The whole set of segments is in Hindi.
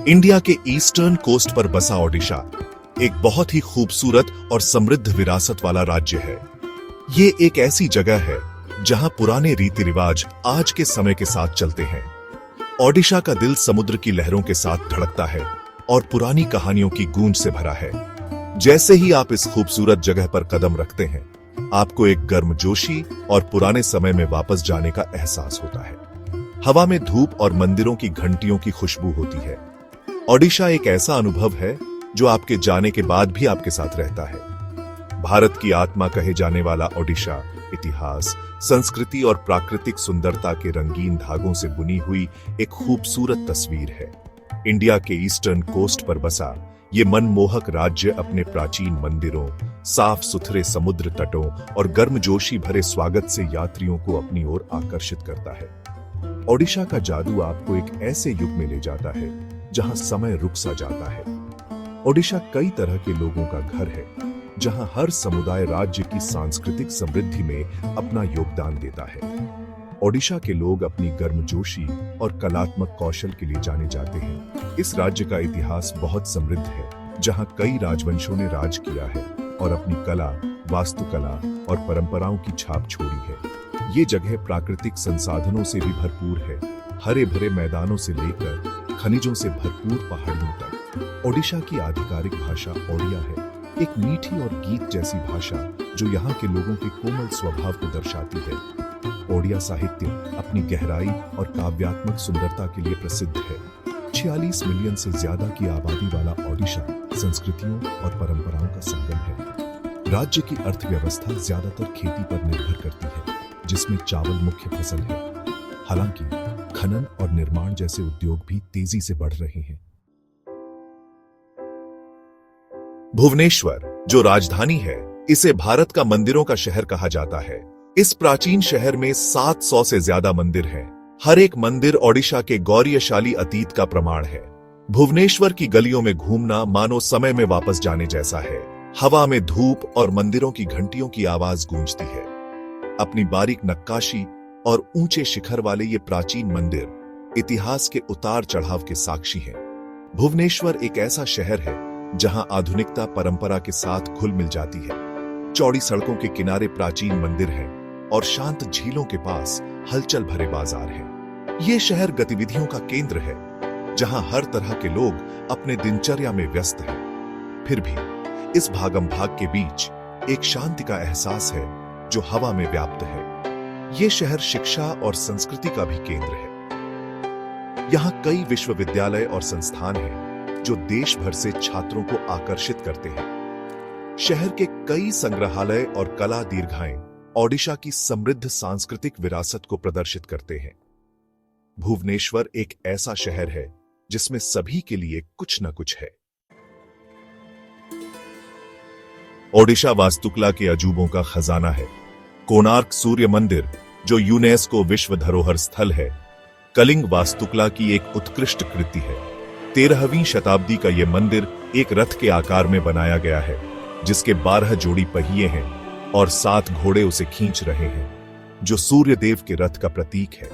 इंडिया के ईस्टर्न कोस्ट पर बसा ओडिशा एक बहुत ही खूबसूरत और समृद्ध विरासत वाला राज्य है। ये एक ऐसी जगह है जहां पुराने रीति रिवाज आज के समय के साथ चलते हैं। ओडिशा का दिल समुद्र की लहरों के साथ धड़कता है और पुरानी कहानियों की गूंज से भरा है। जैसे ही आप इस खूबसूरत जगह पर कदम रखते हैं, आपको एक गर्मजोशी और पुराने समय में वापस जाने का एहसास होता है। हवा में धूप और मंदिरों की घंटियों की खुशबू होती है। ओडिशा एक ऐसा अनुभव है जो आपके जाने के बाद भी आपके साथ रहता है। भारत की आत्मा कहे जाने वाला ओडिशा इतिहास, संस्कृति और प्राकृतिक सुंदरता के रंगीन धागों से बुनी हुई एक खूबसूरत तस्वीर है। इंडिया के ईस्टर्न कोस्ट पर बसा ये मनमोहक राज्य अपने प्राचीन मंदिरों, साफ सुथरे समुद्र तटों और गर्मजोशी भरे स्वागत से यात्रियों को अपनी ओर आकर्षित करता है। ओडिशा का जादू आपको एक ऐसे युग में ले जाता है जहां समय रुक सा जाता है। ओडिशा कई तरह के लोगों का घर है, जहां हर समुदाय राज्य की सांस्कृतिक समृद्धि में अपना योगदान देता है। ओडिशा के लोग अपनी गर्मजोशी और कलात्मक कौशल के लिए जाने जाते हैं। इस राज्य का इतिहास बहुत समृद्ध है, जहां कई राजवंशों ने राज किया है और अपनी कला, वास्तुकला और परंपराओं की छाप छोड़ी है। ये जगह प्राकृतिक संसाधनों से भी भरपूर है, हरे भरे मैदानों से लेकर खनिजों से भरपूर पहाड़ियों तक। ओडिशा की आधिकारिक भाषा ओडिया है, एक मीठी और गीत जैसी भाषा जो यहाँ के लोगों के कोमल स्वभाव को दर्शाती है। ओडिया साहित्य अपनी गहराई और काव्यात्मक सुंदरता के लिए प्रसिद्ध है। 46 मिलियन से ज्यादा की आबादी वाला ओडिशा संस्कृतियों और परंपराओं का संगम है। राज्य की अर्थव्यवस्था ज्यादातर खेती पर निर्भर करती है, जिसमें चावल मुख्य फसल है। हालांकि खनन और निर्माण जैसे उद्योग भी तेजी से बढ़ रहे हैं। भुवनेश्वर, जो राजधानी है, इसे भारत का मंदिरों का शहर कहा जाता है। इस प्राचीन शहर में 700 से ज्यादा मंदिर हैं। हर एक मंदिर ओडिशा के गौरवशाली अतीत का प्रमाण है। भुवनेश्वर की गलियों में घूमना मानो समय में वापस जाने जैसा है। हवा में धूप और मंदिरों की घंटियों की आवाज गूंजती है। अपनी बारीक नक्काशी और ऊंचे शिखर वाले ये प्राचीन मंदिर इतिहास के उतार चढ़ाव के साक्षी हैं। भुवनेश्वर एक ऐसा शहर है जहां आधुनिकता परंपरा के साथ घुल मिल जाती है। चौड़ी सड़कों के किनारे प्राचीन मंदिर हैं और शांत झीलों के पास हलचल भरे बाजार हैं। ये शहर गतिविधियों का केंद्र है, जहां हर तरह के लोग अपने दिनचर्या में व्यस्त हैं। फिर भी इस भागम भाग के बीच एक शांति का एहसास है जो हवा में व्याप्त है। ये शहर शिक्षा और संस्कृति का भी केंद्र है। यहाँ कई विश्वविद्यालय और संस्थान हैं जो देश भर से छात्रों को आकर्षित करते हैं। शहर के कई संग्रहालय और कला दीर्घाएं ओडिशा की समृद्ध सांस्कृतिक विरासत को प्रदर्शित करते हैं। भुवनेश्वर एक ऐसा शहर है जिसमें सभी के लिए कुछ न कुछ है। ओडिशा वास्तुकला के अजूबों का खजाना है। कोणार्क सूर्य मंदिर, जो यूनेस्को विश्व धरोहर स्थल है, कलिंग वास्तुकला की एक उत्कृष्ट कृति है। 13वीं शताब्दी का यह मंदिर एक रथ के आकार में बनाया गया है, जिसके 12 जोड़ी पहिए हैं और 7 घोड़े उसे खींच रहे हैं, जो सूर्य देव के रथ का प्रतीक है।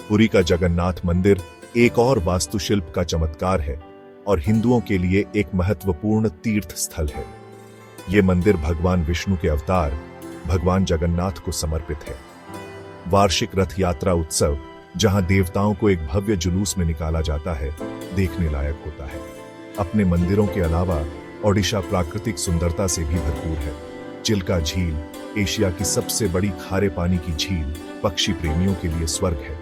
पुरी का जगन्नाथ मंदिर एक और वास्तुशिल्प का चमत्कार है और हिंदुओं के लिए एक महत्वपूर्ण तीर्थ स्थल है। यह मंदिर भगवान विष्णु के अवतार भगवान जगन्नाथ को समर्पित है। वार्षिक रथ यात्रा उत्सव, जहां देवताओं को एक भव्य जुलूस में निकाला जाता है, देखने लायक होता है। अपने मंदिरों के अलावा ओडिशा प्राकृतिक सुंदरता से भी भरपूर है। चिल्का झील, एशिया की सबसे बड़ी खारे पानी की झील, पक्षी प्रेमियों के लिए स्वर्ग है।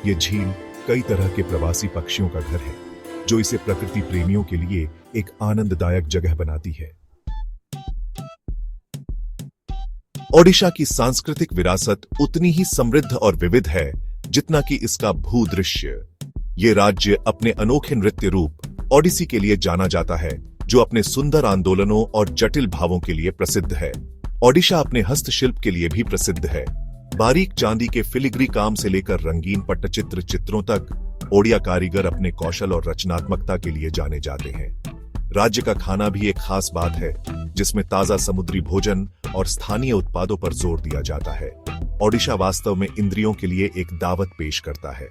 ये झील कई तरह के प्रवासी पक्षियों का घर है, जो इसे प्रकृति प्रेमियों के लिए एक आनंददायक जगह बनाती है। ओडिशा की सांस्कृतिक विरासत उतनी ही समृद्ध और विविध है जितना कि इसका भूदृश्य। ये राज्य अपने अनोखे नृत्य रूप ओडिसी के लिए जाना जाता है, जो अपने सुंदर आंदोलनों और जटिल भावों के लिए प्रसिद्ध है। ओडिशा अपने हस्तशिल्प के लिए भी प्रसिद्ध है। बारीक चांदी के फिलिग्री काम से लेकर रंगीन पट्टचित्र चित्रों तक ओडिया कारीगर अपने कौशल और रचनात्मकता के लिए जाने जाते हैं। राज्य का खाना भी एक खास बात है, जिसमें ताजा समुद्री भोजन और स्थानीय उत्पादों पर जोर दिया जाता है। ओडिशा वास्तव में इंद्रियों के लिए एक दावत पेश करता है।